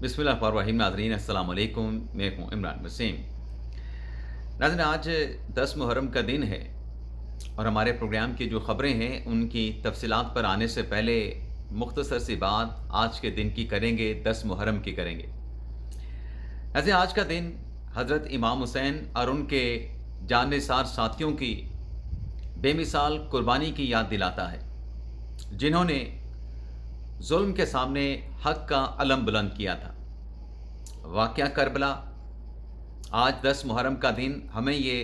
बिस्मिल्लाहिर्रहमानिर्रहीम। नाज़रीन अस्सलाम वालेकुम। मैं हूँ इमरान वसीम। नाज़रीन, आज 10 मुहर्रम का दिन है और हमारे प्रोग्राम की जो ख़बरें हैं उनकी तफसीलात पर आने से पहले मुख्तसर सी बात आज के दिन की करेंगे, 10 मुहर्रम की करेंगे। नाज़रीन, आज का दिन हज़रत इमाम हुसैन और उनके जाननिसार साथियों की बेमिसाल कुर्बानी की याद दिलाता है, जिन्होंने जुल्म के सामने हक का अलम बुलंद किया था। वाक़या करबला आज 10 मुहर्रम का दिन हमें ये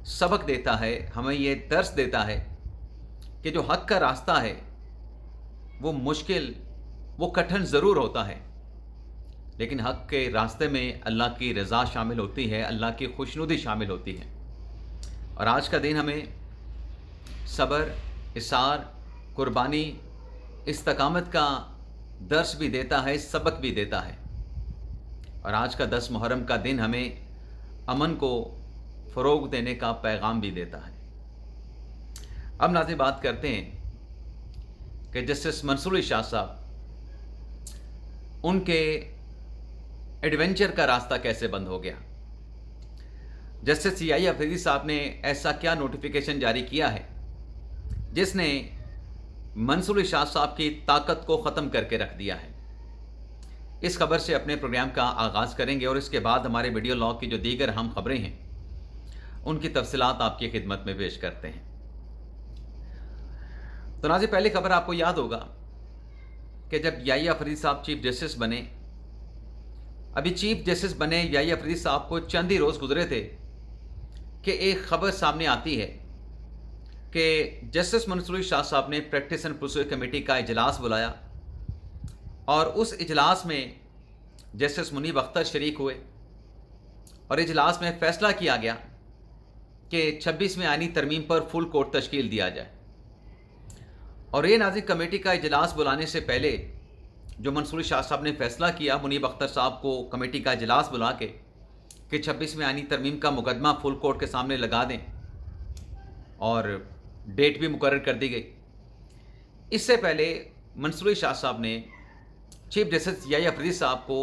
सबक देता है, हमें ये दर्स देता है कि जो हक का रास्ता है वो मुश्किल, वो कठिन ज़रूर होता है, लेकिन हक के रास्ते में अल्लाह की रज़ा शामिल होती है, अल्लाह की खुशनुदी शामिल होती है। और आज का दिन हमें सब्र, इसार, कुर्बानी, इस्तकामत का दर्स भी देता है, सबक भी देता है। और आज का 10 मुहर्रम का दिन हमें अमन को फ़रोग़ देने का पैगाम भी देता है। अब नाज़रीन, बात करते हैं कि जस्टिस मंसूर अली शाह साहब, उनके एडवेंचर का रास्ता कैसे बंद हो गया। जस्टिस सीआई अफरीदी साहब ने ऐसा क्या नोटिफिकेशन जारी किया है जिसने मंसूर अली शाह साहब की ताकत को ख़त्म करके रख दिया है। इस खबर से अपने प्रोग्राम का आगाज़ करेंगे और इसके बाद हमारे वीडियो लॉग की जो दीगर अहम खबरें हैं उनकी तफसीलात आपकी खिदमत में पेश करते हैं। तो नाज़रीन, पहली खबर आपको याद होगा कि जब याहिया फरीद साहब चीफ जस्टिस बने, अभी चीफ जस्टिस बने याहिया फरीद साहब को चंद ही रोज़ गुजरे थे कि एक खबर सामने आती है कि जस्टिस मंसूर अली शाह साहब ने प्रैक्टिस एंड प्रोसीजर कमेटी का इजलास बुलाया और उस इजलास में जस्टिस मुनीब अख्तर शरीक हुए और इजलास में फ़ैसला किया गया कि 26वें आईनी तरमीम पर फुल कोर्ट तश्कील दिया जाए। और ये नाज़रीन, कमेटी का इजलास बुलाने से पहले जो मंसूर अली शाह साहब ने फ़ैसला किया मुनीब अख्तर साहब को कमेटी का इजलास बुला के कि 26वें आईनी तरमीम का मुकदमा फुल कोर्ट के सामने लगा दें और डेट भी मुकर्रर कर दी गई। इससे पहले मंसूर अली शाह साहब ने चीफ जस्टिस याहिया फरीदी साहब को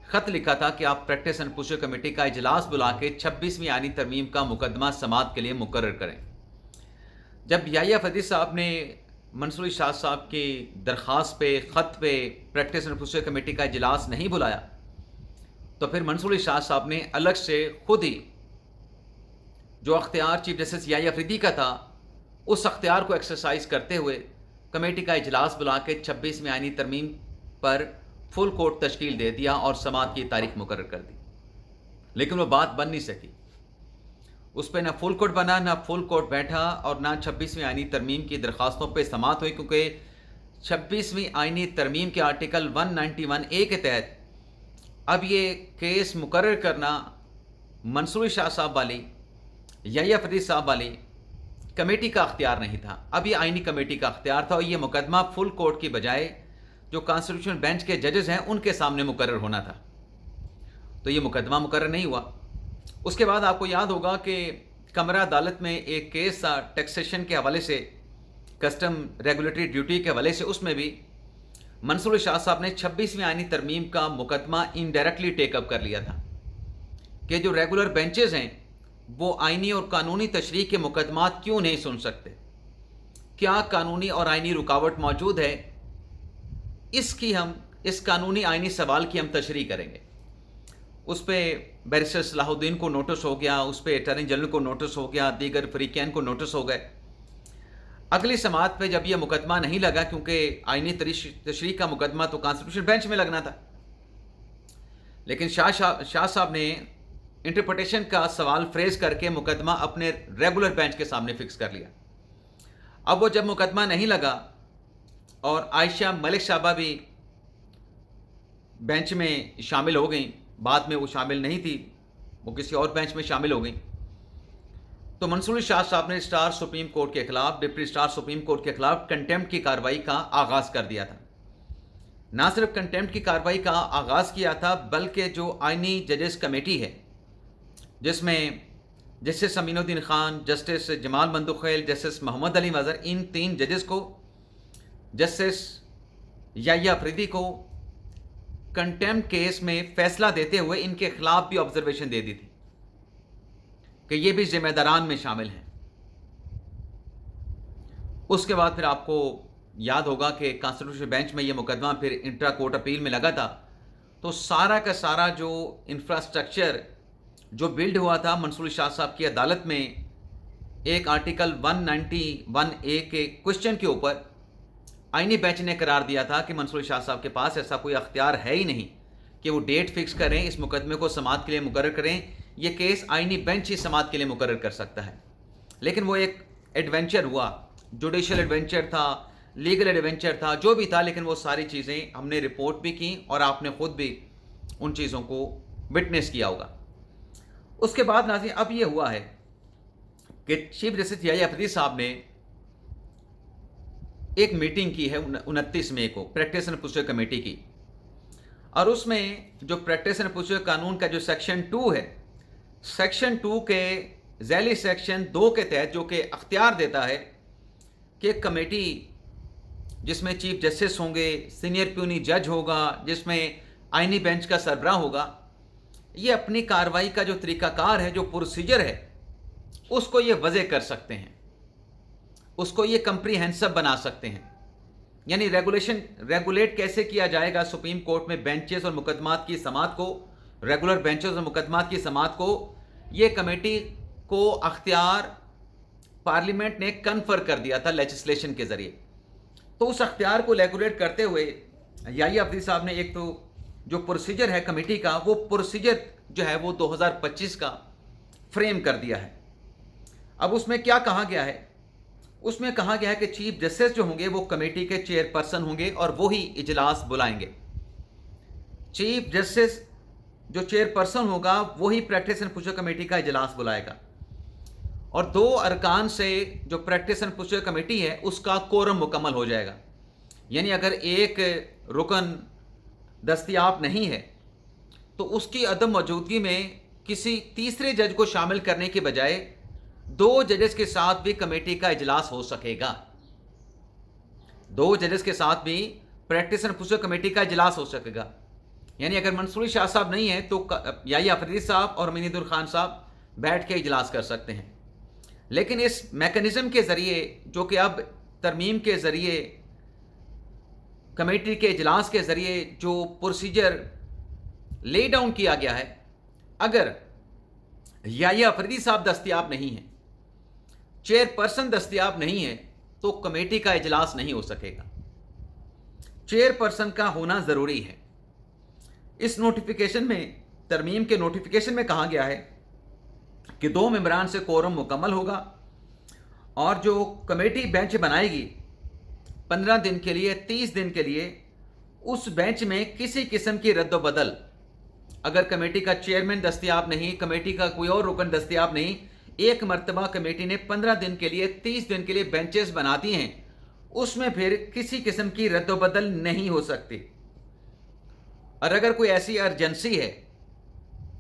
ख़त लिखा था कि आप प्रैक्टिस एंड प्रोसीजर कमेटी का इजलास बुला के 26वीं आईनी तरमीम का मुकदमा समाअत के लिए मुकर्रर करें। जब याहिया फरीदी साहब ने मंसूर अली शाह साहब की दरख्वास्त पे, ख़त पे प्रैक्टिस एंड प्रोसीजर कमेटी का इजलास नहीं बुलाया, तो फिर मंसूर अली शाह साहब ने अलग से खुद ही जो अख्तियार चीफ जस्टिस याहिया फरीदी का था उस अख्तियार को एक्सरसाइज करते हुए कमेटी का इजलास बुला के 26वें आईनी तरमीम पर फुल कोर्ट तश्कील दे दिया और समाअत की तारीख मुकर्रर कर दी। लेकिन वो बात बन नहीं सकी, उस पर ना फुल कोर्ट बना, ना फुल कोर्ट बैठा और ना 26वीं आईनी तरमीम की दरख्वास्तों पर समाअत हुई, क्योंकि 26वीं आईनी तरमीम के आर्टिकल 191A के तहत अब ये केस मुकर्रर करना मंसूर अली शाह साहब वाली, याहिया फरीदी साहब वाली कमेटी का अख्तियार नहीं था। अब ये आईनी कमेटी का अख्तियार था और ये मुकदमा फुल कोर्ट की बजाय जो कॉन्स्टिट्यूशन बेंच के जजेस हैं उनके सामने मुकर्रर होना था। तो ये मुकदमा मुकर्रर नहीं हुआ। उसके बाद आपको याद होगा कि कमरा अदालत में एक केस था टैक्सेशन के हवाले से, कस्टम रेगुलेटरी ड्यूटी के हवाले से, उसमें भी मंसूर अली शाह साहब ने 26वीं आईनी तरमीम का मुकदमा इनडायरेक्टली टेकअप कर लिया था कि जो रेगुलर बेंचेस हैं वो आईनी और कानूनी तशरीह के मुकदमात क्यों नहीं सुन सकते, क्या कानूनी और आईनी रुकावट मौजूद है, इस कानूनी आईनी सवाल की हम तशरीह करेंगे। उस पर बैरिस्टर सलाहुद्दीन को नोटिस हो गया, उस पर अटॉर्नी जनरल को नोटिस हो गया, दीगर फरीकैन को नोटिस हो गए। अगली समाअत पे जब यह मुकदमा नहीं लगा, क्योंकि आईनी तशरीह का मुकदमा तो कॉन्स्टिट्यूशन बेंच में लगना था, लेकिन शाह साहब ने इंटरप्रिटेशन का सवाल फ्रेज करके मुकदमा अपने रेगुलर बेंच के सामने फिक्स कर लिया। अब वो जब मुकदमा नहीं लगा और आयशा मलिक साहबा भी बेंच में शामिल हो गई, बाद में वो शामिल नहीं थी, वो किसी और बेंच में शामिल हो गई, तो मंसूर अली शाह साहब ने स्टार सुप्रीम कोर्ट के खिलाफ, डिप्टी स्टार सुप्रीम कोर्ट के खिलाफ कंटेम्प्ट की कार्रवाई का आगाज़ कर दिया था। ना सिर्फ कंटेम्प्ट की कार्रवाई का आगाज़ किया था, बल्कि जो आईनी जजेस कमेटी है जिसमें justice Aminuddin Khan, justice Jamal Mandokhel, justice Muhammad Ali Mazhar, इन 3 जजेस को, जस्टिस याहिया फरीदी को कंटेम्प्ट केस में फैसला देते हुए इनके खिलाफ भी ऑब्जर्वेशन दे दी थी कि ये भी जिम्मेदारान में शामिल हैं। उसके बाद फिर आपको याद होगा कि कॉन्स्टिट्यूशन बेंच में ये मुकदमा फिर इंट्रा कोर्ट अपील में लगा था। तो सारा का सारा जो इंफ्रास्ट्रक्चर जो बिल्ड हुआ था मंसूर शाह साहब की अदालत में, एक आर्टिकल 191A के क्वेश्चन के ऊपर आईनी बेंच ने करार दिया था कि मंसूर शाह साहब के पास ऐसा कोई अख्तियार है ही नहीं कि वो डेट फिक्स करें, इस मुकदमे को समाअत के लिए मुकर्रर करें। ये केस आईनी बेंच ही समाअत के लिए मुकर्रर कर सकता है। लेकिन वो एक एडवेंचर हुआ, जुडिशल एडवेंचर था, लीगल एडवेंचर था, जो भी था, लेकिन वो सारी चीज़ें हमने रिपोर्ट भी की और आपने खुद भी उन चीज़ों को विटनेस किया होगा। उसके बाद नाज़रीन अब ये हुआ है कि चीफ जस्टिस याहिया अफरीदी साहब ने एक मीटिंग की है 29 मई को प्रैक्टिस एंड प्रोसीजर कमेटी की, और उसमें जो प्रैक्टिस एंड प्रोसीजर कानून का जो सेक्शन 2 है, सेक्शन 2 के झैली सेक्शन 2 के तहत जो कि अख्तियार देता है कि कमेटी जिसमें चीफ जस्टिस होंगे, सीनियर प्यूनी जज होगा, जिसमें आईनी बेंच का सरबराह होगा, ये अपनी कार्रवाई का जो तरीकाकार है, जो प्रोसीजर है, उसको ये वज़े कर सकते हैं, उसको ये कंप्रीहेंसिव बना सकते हैं। यानी रेगुलेट कैसे किया जाएगा सुप्रीम कोर्ट में बेंचेस और मुकदमात की समाअत को, रेगुलर बेंचेस और मुकदमात की समाअत को, ये कमेटी को अख्तियार पार्लियामेंट ने कन्फर कर दिया था लेजिस्लेशन के ज़रिए। तो उस अख्तियार को रेगुलेट करते हुए याहिया अफरीदी साहब ने एक तो जो प्रोसीजर है कमेटी का, वो प्रोसीजर जो है वो 2025 का फ्रेम कर दिया है। अब उसमें क्या कहा गया है? उसमें कहा गया है कि चीफ जस्टिस जो होंगे वो कमेटी के चेयरपर्सन होंगे और वही इजलास बुलाएंगे। चीफ जस्टिस जो चेयरपर्सन होगा वही प्रैक्टिस एंड प्रोसीजर कमेटी का इजलास बुलाएगा, और 2 अरकान से जो प्रैक्टिस एंड प्रोसीजर कमेटी है उसका कोरम मुकम्मल हो जाएगा। यानी अगर एक रुकन दस्तयाब नहीं है तो उसकी अदम मौजूदगी में किसी तीसरे जज को शामिल करने के बजाय 2 जजेस के साथ भी कमेटी का इजलास हो सकेगा। 2 जजेस के साथ भी प्रैक्टिस एंड प्रोसीजर कमेटी का इजलास हो सकेगा। यानी अगर मंसूर शाह साहब नहीं है तो याहिया अफरीदी साहब और अमीनुद्दीन खान साहब बैठ के इजलास कर सकते हैं। लेकिन इस मैकेनिज्म के ज़रिए जो कि अब तरमीम के ज़रिए कमेटी के इजलास के ज़रिए जो प्रोसीजर ले डाउन किया गया है, अगर याहिया अफरीदी साहब दस्तयाब नहीं है, चेयरपर्सन दस्तयाब नहीं है, तो कमेटी का इजलास नहीं हो सकेगा। चेयरपर्सन का होना ज़रूरी है। इस नोटिफिकेशन में, तरमीम के नोटिफिकेशन में कहा गया है कि 2 मेंबरान से कोरम मुकम्मल होगा, और जो कमेटी बेंच बनाएगी 15 दिन के लिए, 30 दिन के लिए, उस बेंच में किसी किस्म की रद्द-व-बदल, अगर कमेटी का चेयरमैन दस्तयाब नहीं, कमेटी का कोई और रुकन दस्तयाब नहीं, एक मरतबा कमेटी ने 15 दिन के लिए, 30 दिन के लिए बेंचेस बना दिए हैं, उसमें फिर किसी किस्म की रद्द-व-बदल नहीं हो सकती। और अगर कोई ऐसी अर्जेंसी है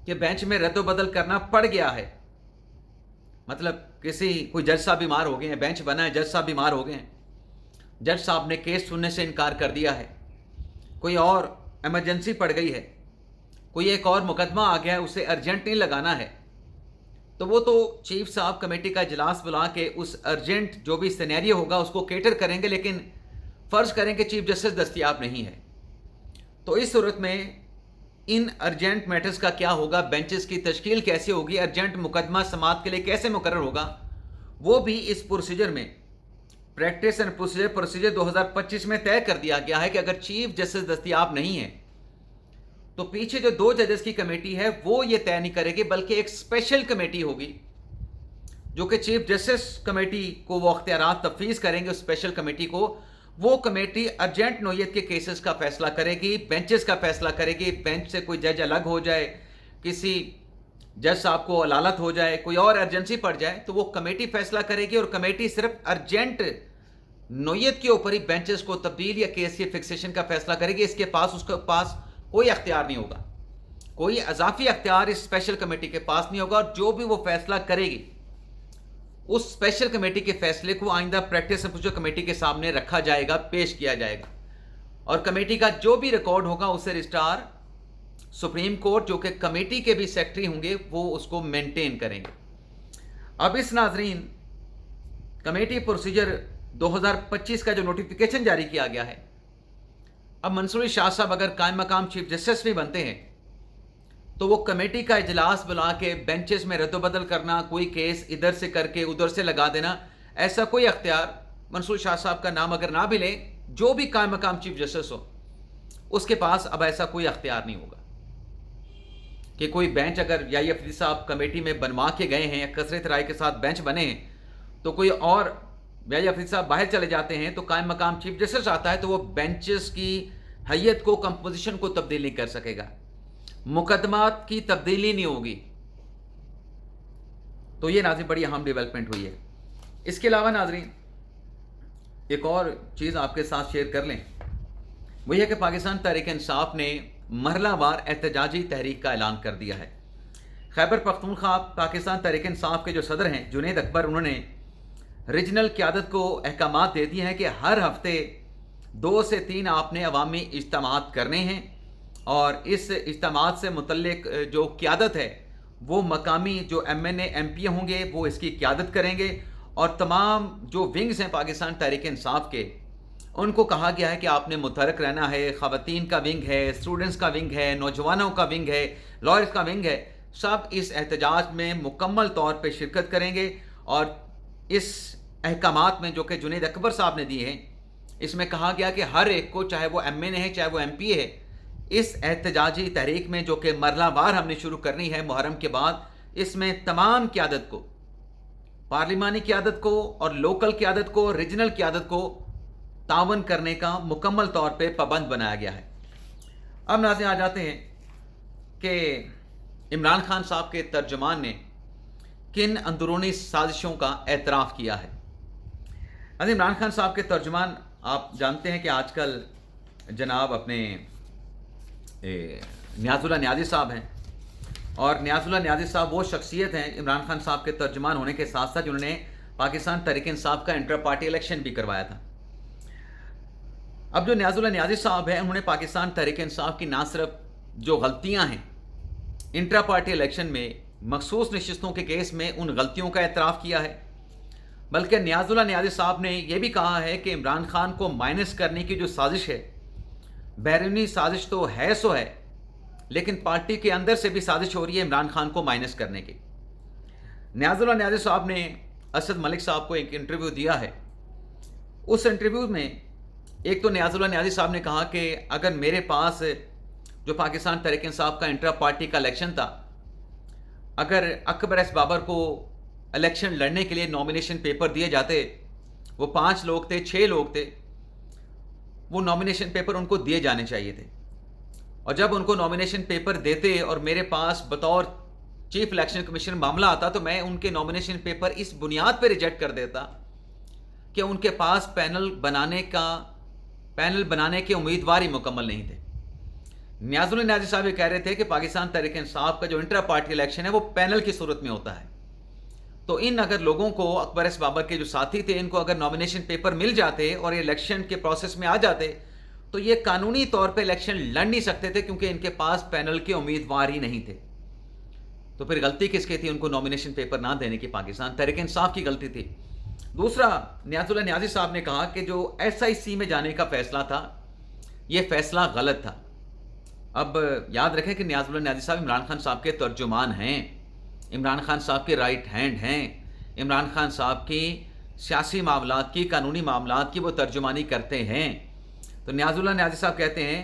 कि बेंच में रद्द-व-बदल करना पड़ गया है, मतलब कोई जज साहब बीमार हो गए हैं, बेंच बना है, जज साहब बीमार हो गए हैं, जज साहब ने केस सुनने से इनकार कर दिया है, कोई और इमरजेंसी पड़ गई है, कोई एक और मुकदमा आ गया है, उसे अर्जेंट नहीं लगाना है, तो वो तो चीफ साहब कमेटी का इजलास बुला के उस अर्जेंट जो भी सिनेरियो होगा उसको केटर करेंगे। लेकिन फ़र्ज़ करें कि चीफ जस्टिस दस्तयाब नहीं है, तो इस सूरत में इन अर्जेंट मैटर्स का क्या होगा, बेंचेस की तश्कील कैसे होगी, अर्जेंट मुकदमा समाअत के लिए कैसे मुकर्रर होगा, वो भी इस प्रोसीजर में, प्रैक्टिस एंड प्रोसीजर 2025 में तय कर दिया गया है कि अगर चीफ जस्टिस दस्तयाब नहीं है तो पीछे जो 2 जजेस की कमेटी है वो ये तय नहीं करेगी, बल्कि एक स्पेशल कमेटी होगी जो कि चीफ जस्टिस कमेटी को वो अख्तियारात तफवीज़ करेंगे। उस स्पेशल कमेटी को, वो कमेटी अर्जेंट नोयत के केसेस का फैसला करेगी, बेंचेस का फैसला करेगी। बेंच से कोई जज अलग हो जाए, किसी जज साहब को अलालत हो जाए, कोई और अर्जेंसी पड़ जाए, तो वो कमेटी फैसला करेगी, और कमेटी सिर्फ अर्जेंट नोयत के ऊपर ही बेंचेस को तब्दील या केस के फिक्सेशन का फैसला करेगी। उसके पास कोई अख्तियार नहीं होगा, कोई अजाफी अख्तियार इस स्पेशल कमेटी के पास नहीं होगा, और जो भी वो फैसला करेगी उस स्पेशल कमेटी के फैसले को आइंदा प्रैक्टिस एंड प्रोसीजर कमेटी के सामने रखा जाएगा, पेश किया जाएगा। और कमेटी का जो भी रिकॉर्ड होगा उसे रजिस्ट्रार सुप्रीम कोर्ट, जो कि कमेटी के भी सेक्रेटरी होंगे, वो उसको मेंटेन करेंगे। अब इस नाजरीन कमेटी प्रोसीजर 2025 का जो नोटिफिकेशन जारी किया गया है, अब मंसूर शाह साहब अगर कायम मकाम चीफ जस्टिस भी बनते हैं तो वो कमेटी का इजलास बुला के बेंचेस में रद्दबदल करना, कोई केस इधर से करके उधर से लगा देना, ऐसा कोई अख्तियार मंसूर शाह साहब का नाम अगर ना भी लें, जो भी कायम मकाम चीफ जस्टिस हो उसके पास अब ऐसा कोई अख्तियार नहीं होगा कि कोई बेंच अगर याहिया अफरीदी साहब कमेटी में बनवा के गए हैं या कसरत राय के साथ बेंच बने हैं तो कोई और याहिया अफरीदी साहब बाहर चले जाते हैं तो कायम मकाम चीफ जस्टिस आता है तो वो बेंचेस की हैयत को, कंपोजिशन को तब्दील नहीं कर सकेगा, मुकदमात की तब्दीली नहीं होगी। तो ये नाज़रीन बड़ी अहम डेवलपमेंट हुई है। इसके अलावा नाज़रीन एक और चीज़ आपके साथ शेयर कर लें, वही है कि पाकिस्तान तहरीक इंसाफ ने मरहलावार एहतजाजी तहरीक का ऐलान कर दिया है। खैबर पख्तूनख्वा पाकिस्तान तहरीक इंसाफ के जो सदर हैं जुनैद अकबर, उन्होंने रीजनल क़यादत को अहकामात दे दिए हैं कि हर हफ्ते 2 से 3 आपने अवामी इज्तिमात करने हैं और इस इज्तिमात से मुतल्लिक जो क़यादत है वो मकामी जो MNA MP होंगे वो इसकी क़यादत करेंगे और तमाम जो विंग्स हैं पाकिस्तान तहरीक इंसाफ के, उनको कहा गया है कि आपने मुतहरक रहना है। ख़वातीन का विंग है, स्टूडेंट्स का विंग है, नौजवानों का विंग है, लॉयर्स का विंग है, सब इस एहतजाज में मुकम्मल तौर पे शिरकत करेंगे। और इस अहकामात में जो कि जुनैद अकबर साहब ने दिए हैं, इसमें कहा गया कि हर एक को, चाहे वो MNA है चाहे वो MP है, इस एहतजाजी तहरीक में जो कि मरहलावार हमने शुरू करनी है मुहर्रम के बाद, इसमें तमाम क़यादत को, पार्लिमानी क़यादत को और लोकल क़यादत को, रीजनल क़यादत को तावन करने का मुकम्मल तौर पे पाबंद बनाया गया है। अब नाज़रीन आ जाते हैं कि इमरान खान साहब के तर्जुमान ने किन अंदरूनी साजिशों का एतराफ़ किया है। नाज़रीन इमरान खान साहब के तर्जुमान, आप जानते हैं कि आजकल जनाब अपने नियाज़ुल्लाह नियाज़ी साहब हैं और नियाज़ुल्लाह नियाज़ी साहब वो शख्सियत हैं इमरान खान साहब के तर्जुमान होने के साथ साथ जिन्होंने पाकिस्तान तहरीक इंसाफ का इंटर पार्टी इलेक्शन भी करवाया था। अब जो नियाज़ुल्लाह नियाज़ी साहब हैं, उन्होंने पाकिस्तान तहरीक इंसाफ की ना सिर्फ जो गलतियां हैं इंट्रा पार्टी इलेक्शन में मखसूस नशिस्तों के केस में उन गलतियों का एतराफ़ किया है, बल्कि नियाज़ुल्लाह नियाज़ी साहब ने यह भी कहा है कि इमरान खान को माइनस करने की जो साजिश है, बैरूनी साजिश तो है सो है, लेकिन पार्टी के अंदर से भी साजिश हो रही है इमरान खान को माइनस करने की। नियाज़ुल्लाह नियाज़ी साहब ने असद मलिक साहब को एक इंटरव्यू दिया है। उस इंटरव्यू में एक तो नियाज़ुल्लाह नियाज़ी साहब ने कहा कि अगर मेरे पास जो पाकिस्तान तहरीक इंसाफ का इंट्रा पार्टी का इलेक्शन था, अगर अकबर एस बाबर को इलेक्शन लड़ने के लिए नॉमिनेशन पेपर दिए जाते, वो 5 लोग थे, 6 लोग थे, वो नॉमिनेशन पेपर उनको दिए जाने चाहिए थे। और जब उनको नॉमिनेशन पेपर देते और मेरे पास बतौर चीफ इलेक्शन कमीशन मामला आता तो मैं उनके नॉमिनेशन पेपर इस बुनियाद पर रिजेक्ट कर देता कि उनके पास पैनल बनाने के उम्मीदवार ही मुकम्मल नहीं थे। नियाज़ुल्लाह नियाज़ी साहब ये कह रहे थे कि पाकिस्तान तहरीक इंसाफ का जो इंट्रा पार्टी इलेक्शन है वो पैनल की सूरत में होता है। तो इन अगर लोगों को, अकबर एस बाबर के जो साथी थे, इनको अगर नॉमिनेशन पेपर मिल जाते और ये इलेक्शन के प्रोसेस में आ जाते तो ये कानूनी तौर पे इलेक्शन लड़ नहीं सकते थे, क्योंकि इनके पास पैनल के उम्मीदवार ही नहीं थे। तो फिर गलती किसकी थी? उनको नॉमिनेशन पेपर ना देने की पाकिस्तान तहरीक इंसाफ की गलती थी। दूसरा, नियाज़ुल्लाह नियाज़ी साहब ने कहा कि जो SIC में जाने का फैसला था, ये फैसला गलत था। अब याद रखें कि नियाज़ुल्लाह नियाज़ी साहब इमरान खान साहब के तर्जुमान हैं, इमरान खान साहब के राइट हैंड हैं, इमरान खान साहब की सियासी मामलात की, कानूनी मामलात की वो तर्जुमानी करते हैं। तो नियाज़ुल्लाह नियाज़ी साहब कहते हैं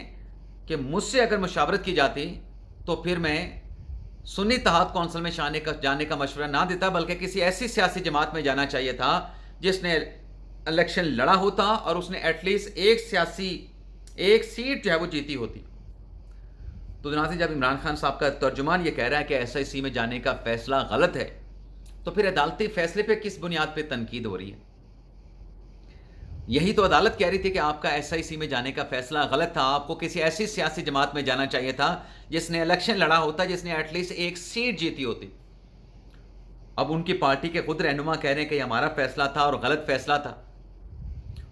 कि मुझसे अगर मुशावरत की जाती तो फिर मैं सुन्नी इत्तेहाद कौंसिल में जाने का मशवरा ना देता, बल्कि किसी ऐसी सियासी जमात में जाना चाहिए था जिसने इलेक्शन लड़ा होता और उसने एटलीस्ट एक सीट जो है वो जीती होती। तो जनाब, जब इमरान खान साहब का तर्जुमान ये कह रहा है कि SIC में जाने का फैसला गलत है, तो फिर अदालती फैसले पे किस बुनियाद पे तनकीद हो रही है? यही तो अदालत कह रही थी कि आपका SIC में जाने का फैसला गलत था, आपको किसी ऐसी सियासी जमात में जाना चाहिए था जिसने इलेक्शन लड़ा होता, जिसने एटलीस्ट एक सीट जीती होती। अब उनकी पार्टी के खुद रहनुमा कह रहे हैं कि हमारा फैसला था और गलत फैसला था।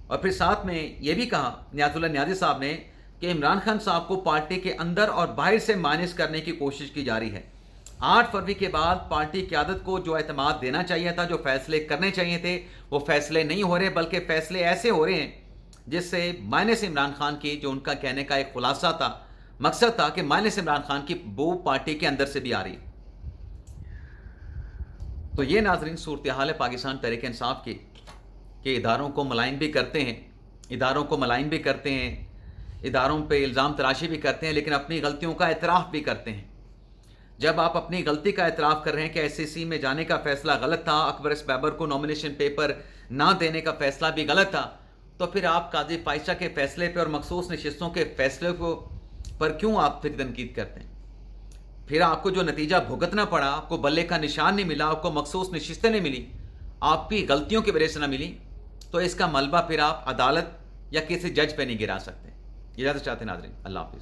اور پھر ساتھ میں یہ بھی کہا نیاز اللہ نیازی صاحب نے کہ عمران خان صاحب کو پارٹی کے اندر اور باہر سے مائنس کرنے کی کوشش کی جا رہی ہے. 8 فروری کے بعد پارٹی قیادت کو جو اعتماد دینا چاہیے تھا, جو فیصلے کرنے چاہیے تھے, وہ فیصلے نہیں ہو رہے, بلکہ فیصلے ایسے ہو رہے ہیں جس سے مائنس عمران خان کی, جو ان کا کہنے کا ایک خلاصہ تھا, مقصد تھا کہ مائنس عمران خان کی بو پارٹی کے اندر سے بھی آ رہی. تو یہ ناظرین صورتحال ہے پاکستان تحریک انصاف کی, کہ اداروں کو ملائم بھی کرتے ہیں, اداروں پہ الزام تراشی بھی کرتے ہیں, لیکن اپنی غلطیوں کا اعتراف بھی کرتے ہیں. جب آپ اپنی غلطی کا اعتراف کر رہے ہیں کہ ایس سی سی میں جانے کا فیصلہ غلط تھا, اکبر اس بابر کو نامینیشن پیپر نہ دینے کا فیصلہ بھی غلط تھا, تو پھر آپ قاضی فائشہ کے فیصلے پہ اور مخصوص نشستوں کے فیصلے پر کیوں آپ پھر تنقید کرتے ہیں؟ پھر آپ کو جو نتیجہ بھگتنا پڑا, آپ کو بلے کا نشان نہیں ملا, آپ کو مخصوص نشستیں نہیں ملی, آپ کی غلطیوں کی وجہ سے نہ ملی, تو اس کا ملبہ پھر آپ عدالت یا کسی جج پہ نہیں گرا سکتے. اجازت چاہتے ہیں ناظرین, اللہ حافظ.